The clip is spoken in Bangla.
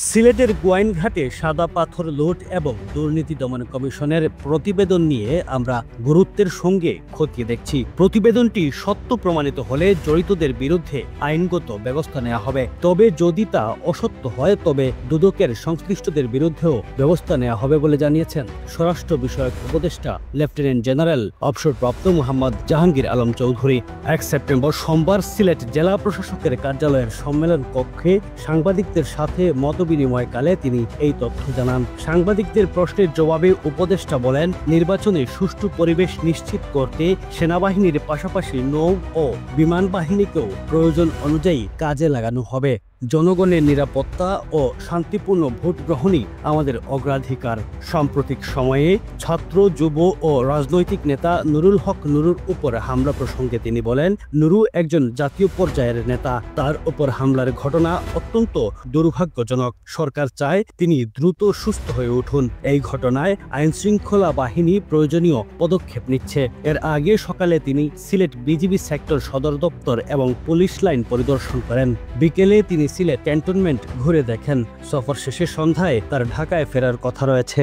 সিলেটের গোয়াইনঘাটে সাদা পাথর লুট এবং দুর্নীতি দমন কমিশনের প্রতিবেদন নিয়ে আমরা গুরুত্বের সঙ্গে খতিয়ে দেখছি। প্রতিবেদনটি সত্য প্রমাণিত হলে জড়িতদের বিরুদ্ধে আইনগত ব্যবস্থা নেওয়া হবে। তবে যদি তা অসত্য হয় তবে দুদকের সংশ্লিষ্টদের বিরুদ্ধেও ব্যবস্থা নেওয়া হবে বলে জানিয়েছেন স্বরাষ্ট্র বিষয়ক উপদেষ্টা লেফটেন্যান্ট জেনারেল অবসরপ্রাপ্ত মোহাম্মদ জাহাঙ্গীর আলম চৌধুরী। ১ সেপ্টেম্বর সোমবার সিলেট জেলা প্রশাসকের কার্যালয়ের সম্মেলন কক্ষে সাংবাদিকদের সাথে বিনিময়কালে তিনি এই তথ্য জানান। সাংবাদিকদের প্রশ্নের জবাবে উপদেষ্টা বলেন, নির্বাচনে সুষ্ঠু পরিবেশ নিশ্চিত করতে সেনাবাহিনীর পাশাপাশি নৌ ও বিমান বাহিনীকেও প্রয়োজন অনুযায়ী কাজে লাগানো হবে। জনগণের নিরাপত্তা ও শান্তিপূর্ণ ভোট গ্রহণই আমাদের অগ্রাধিকার। সাম্প্রতিক সময়ে ছাত্র, যুব ও রাজনৈতিক নেতা নুরুল হক নুরুর উপর হামলা প্রসঙ্গে তিনি বলেন, নুরু একজন জাতীয় পর্যায়ের নেতা। তার উপর হামলার ঘটনা অত্যন্ত দুর্ভাগ্যজনক। সরকার চায় তিনি দ্রুত সুস্থ হয়ে উঠুন। এই ঘটনায় আইনশৃঙ্খলা বাহিনী প্রয়োজনীয় পদক্ষেপ নিচ্ছে। এর আগে সকালে তিনি সিলেট বিজিবি সেক্টর সদর দপ্তর এবং পুলিশ লাইন পরিদর্শন করেন। বিকেলে তিনি সিলেট ক্যান্টনমেন্ট ঘুরে দেখেন। সফর শেষে সন্ধ্যায় তার ঢাকায় ফেরার কথা রয়েছে।